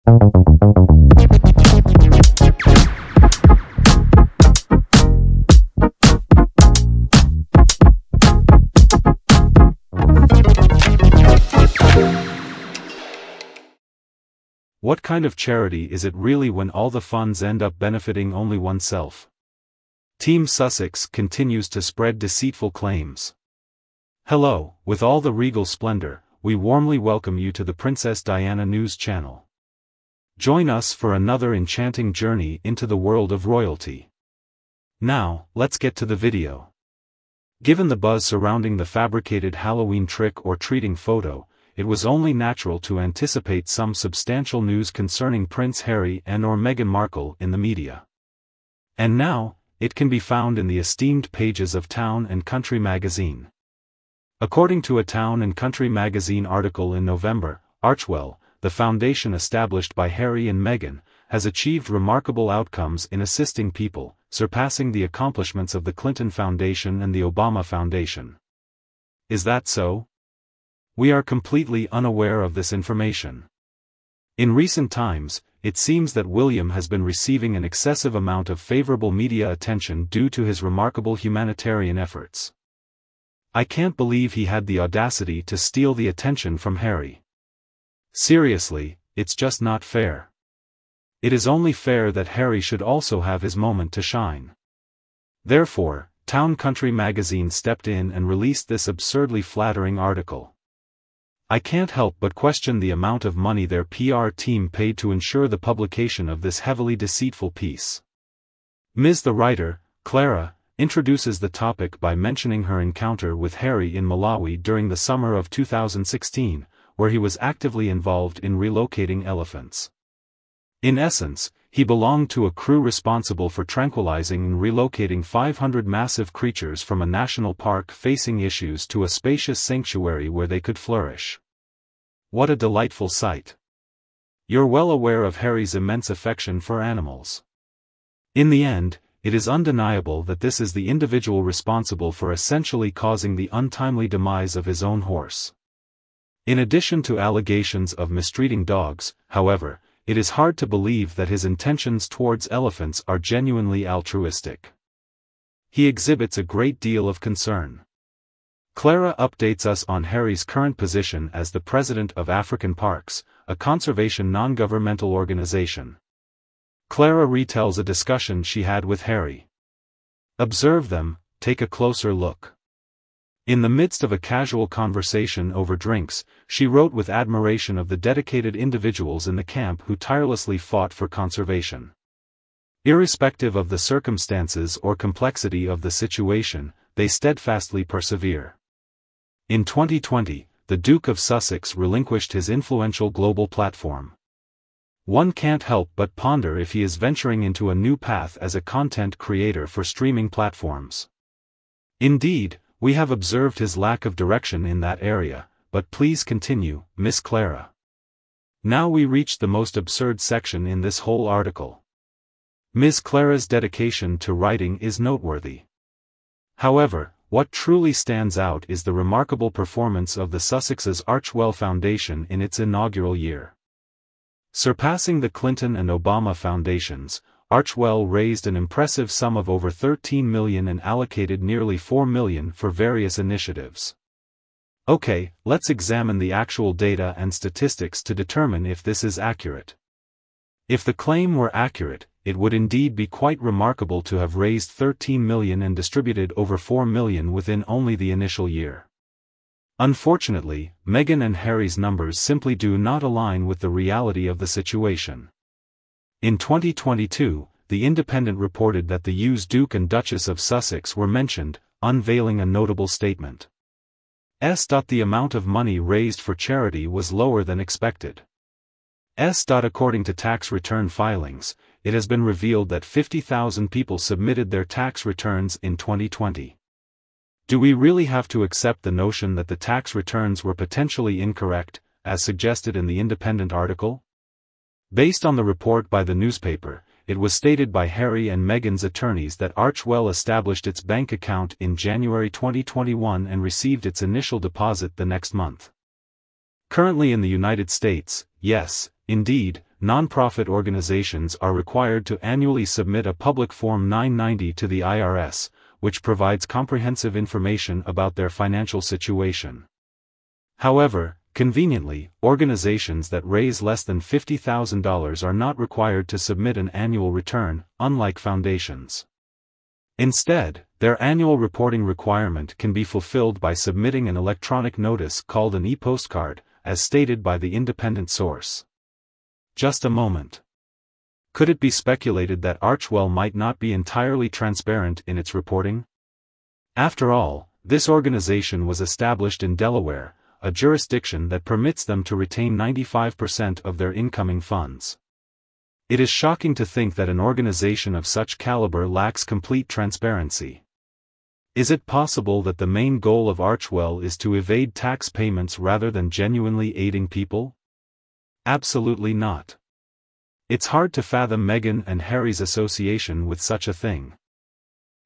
What kind of charity is it really when all the funds end up benefiting only oneself? Team Sussex continues to spread deceitful claims. Hello, with all the regal splendor, we warmly welcome you to the Princess Diana News Channel. Join us for another enchanting journey into the world of royalty. Now, let's get to the video. Given the buzz surrounding the fabricated Halloween trick-or-treating photo, it was only natural to anticipate some substantial news concerning Prince Harry and/or Meghan Markle in the media. And now, it can be found in the esteemed pages of Town and Country magazine. According to a Town and Country magazine article in November, Archewell, the foundation established by Harry and Meghan, has achieved remarkable outcomes in assisting people, surpassing the accomplishments of the Clinton Foundation and the Obama Foundation. Is that so? We are completely unaware of this information. In recent times, it seems that William has been receiving an excessive amount of favorable media attention due to his remarkable humanitarian efforts. I can't believe he had the audacity to steal the attention from Harry. Seriously, it's just not fair. It is only fair that Harry should also have his moment to shine. Therefore, Town Country magazine stepped in and released this absurdly flattering article. I can't help but question the amount of money their PR team paid to ensure the publication of this heavily deceitful piece. Ms. The writer, Clara, introduces the topic by mentioning her encounter with Harry in Malawi during the summer of 2016, where he was actively involved in relocating elephants. In essence, he belonged to a crew responsible for tranquilizing and relocating 500 massive creatures from a national park facing issues to a spacious sanctuary where they could flourish. What a delightful sight. You're well aware of Harry's immense affection for animals. In the end, it is undeniable that this is the individual responsible for essentially causing the untimely demise of his own horse. In addition to allegations of mistreating dogs, however, it is hard to believe that his intentions towards elephants are genuinely altruistic. He exhibits a great deal of concern. Clara updates us on Harry's current position as the president of African Parks, a conservation non-governmental organization. Clara retells a discussion she had with Harry. Observe them, take a closer look. In the midst of a casual conversation over drinks, she wrote with admiration of the dedicated individuals in the camp who tirelessly fought for conservation. Irrespective of the circumstances or complexity of the situation, they steadfastly persevere. In 2020, the Duke of Sussex relinquished his influential global platform. One can't help but ponder if he is venturing into a new path as a content creator for streaming platforms. Indeed, we have observed his lack of direction in that area, but please continue, Miss Clara. Now we reach the most absurd section in this whole article. Ms. Clara's dedication to writing is noteworthy. However, what truly stands out is the remarkable performance of the Sussex's Archewell Foundation in its inaugural year. Surpassing the Clinton and Obama foundations, Archewell raised an impressive sum of over $13 million and allocated nearly $4 million for various initiatives. Okay, let's examine the actual data and statistics to determine if this is accurate. If the claim were accurate, it would indeed be quite remarkable to have raised $13 million and distributed over $4 million within only the initial year. Unfortunately, Meghan and Harry's numbers simply do not align with the reality of the situation. In 2022, The Independent reported that the UK's Duke and Duchess of Sussex were mentioned, unveiling a notable statement. The amount of money raised for charity was lower than expected. According to tax return filings, it has been revealed that 50,000 people submitted their tax returns in 2020. Do we really have to accept the notion that the tax returns were potentially incorrect, as suggested in the Independent article? Based on the report by the newspaper, it was stated by Harry and Meghan's attorneys that Archewell established its bank account in January 2021 and received its initial deposit the next month. Currently in the United States, yes, indeed, non-profit organizations are required to annually submit a public Form 990 to the IRS, which provides comprehensive information about their financial situation. However, conveniently, organizations that raise less than $50,000 are not required to submit an annual return, unlike foundations. Instead, their annual reporting requirement can be fulfilled by submitting an electronic notice called an e-postcard, as stated by the independent source. Just a moment. Could it be speculated that Archwell might not be entirely transparent in its reporting? After all, this organization was established in Delaware, a jurisdiction that permits them to retain 95% of their incoming funds. It is shocking to think that an organization of such caliber lacks complete transparency. Is it possible that the main goal of Archwell is to evade tax payments rather than genuinely aiding people? Absolutely not. It's hard to fathom Meghan and Harry's association with such a thing.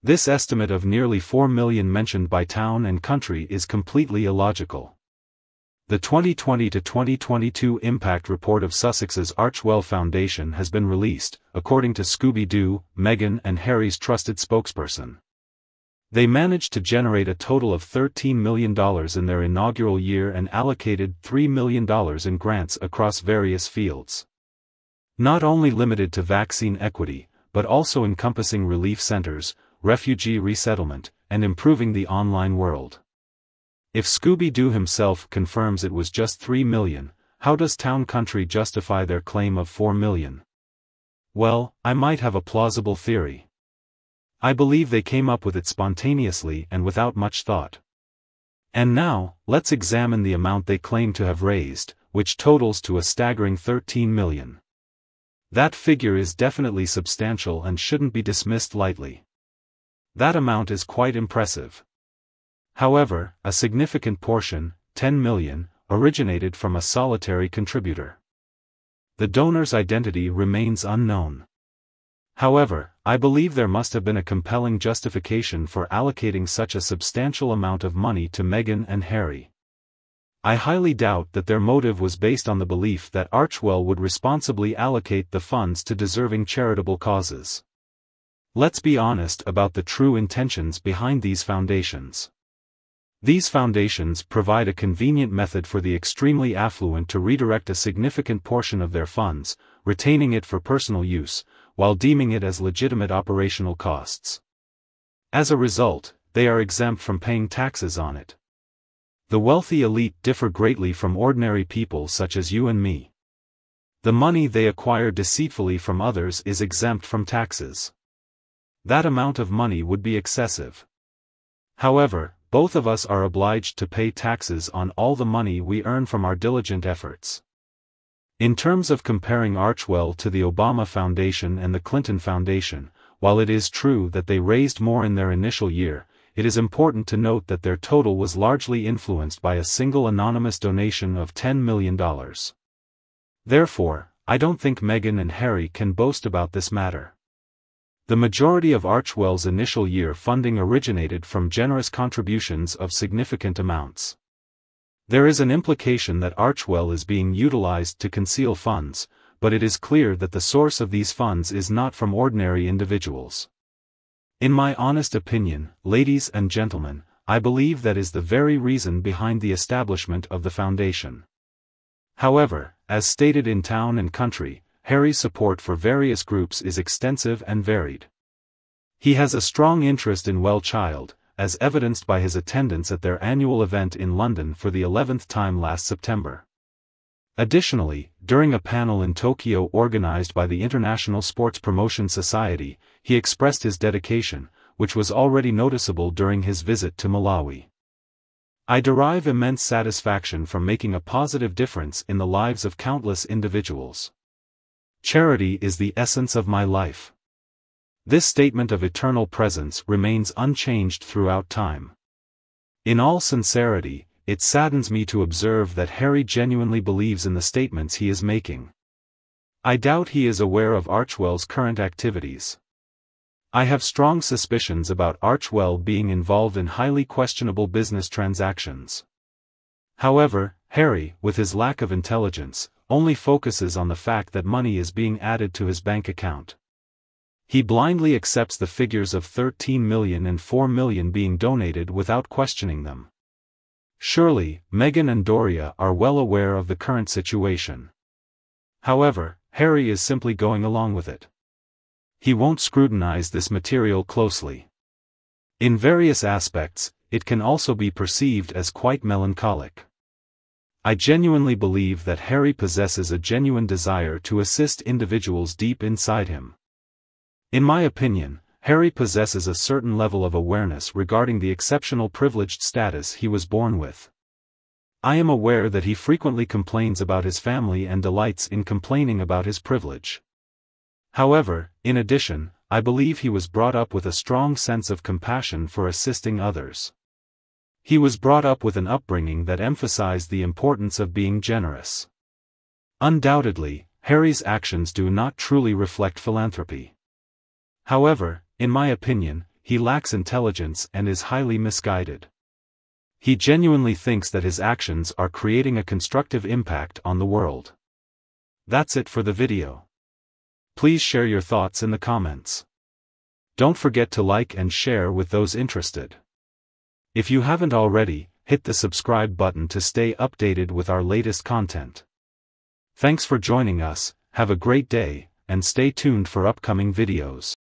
This estimate of nearly $4 million mentioned by Town & Country is completely illogical. The 2020-2022 Impact Report of Sussex's Archwell Foundation has been released, according to Scooby-Doo, Meghan and Harry's trusted spokesperson. They managed to generate a total of $13 million in their inaugural year and allocated $3 million in grants across various fields. Not only limited to vaccine equity, but also encompassing relief centers, refugee resettlement, and improving the online world. If Scooby-Doo himself confirms it was just $3 million, how does Town Country justify their claim of $4 million? Well, I might have a plausible theory. I believe they came up with it spontaneously and without much thought. And now, let's examine the amount they claim to have raised, which totals to a staggering $13 million. That figure is definitely substantial and shouldn't be dismissed lightly. That amount is quite impressive. However, a significant portion, $10 million, originated from a solitary contributor. The donor's identity remains unknown. However, I believe there must have been a compelling justification for allocating such a substantial amount of money to Meghan and Harry. I highly doubt that their motive was based on the belief that Archwell would responsibly allocate the funds to deserving charitable causes. Let's be honest about the true intentions behind these foundations. These foundations provide a convenient method for the extremely affluent to redirect a significant portion of their funds, retaining it for personal use, while deeming it as legitimate operational costs. As a result, they are exempt from paying taxes on it. The wealthy elite differ greatly from ordinary people such as you and me. The money they acquire deceitfully from others is exempt from taxes. That amount of money would be excessive. However, both of us are obliged to pay taxes on all the money we earn from our diligent efforts. In terms of comparing Archwell to the Obama Foundation and the Clinton Foundation, while it is true that they raised more in their initial year, it is important to note that their total was largely influenced by a single anonymous donation of $10 million. Therefore, I don't think Meghan and Harry can boast about this matter. The majority of Archwell's initial year funding originated from generous contributions of significant amounts. There is an implication that Archwell is being utilized to conceal funds, but it is clear that the source of these funds is not from ordinary individuals. In my honest opinion, ladies and gentlemen, I believe that is the very reason behind the establishment of the foundation. However, as stated in Town & Country, Harry's support for various groups is extensive and varied. He has a strong interest in Well Child, as evidenced by his attendance at their annual event in London for the 11th time last September. Additionally, during a panel in Tokyo organized by the International Sports Promotion Society, he expressed his dedication, which was already noticeable during his visit to Malawi. I derive immense satisfaction from making a positive difference in the lives of countless individuals. Charity is the essence of my life. This statement of eternal presence remains unchanged throughout time. In all sincerity, it saddens me to observe that Harry genuinely believes in the statements he is making. I doubt he is aware of Archwell's current activities. I have strong suspicions about Archwell being involved in highly questionable business transactions. However, Harry, with his lack of intelligence, only focuses on the fact that money is being added to his bank account. He blindly accepts the figures of 13 million and 4 million being donated without questioning them. Surely, Meghan and Doria are well aware of the current situation. However, Harry is simply going along with it. He won't scrutinize this material closely. In various aspects, it can also be perceived as quite melancholic. I genuinely believe that Harry possesses a genuine desire to assist individuals deep inside him. In my opinion, Harry possesses a certain level of awareness regarding the exceptional privileged status he was born with. I am aware that he frequently complains about his family and delights in complaining about his privilege. However, in addition, I believe he was brought up with a strong sense of compassion for assisting others. He was brought up with an upbringing that emphasized the importance of being generous. Undoubtedly, Harry's actions do not truly reflect philanthropy. However, in my opinion, he lacks intelligence and is highly misguided. He genuinely thinks that his actions are creating a constructive impact on the world. That's it for the video. Please share your thoughts in the comments. Don't forget to like and share with those interested. If you haven't already, hit the subscribe button to stay updated with our latest content. Thanks for joining us, have a great day, and stay tuned for upcoming videos.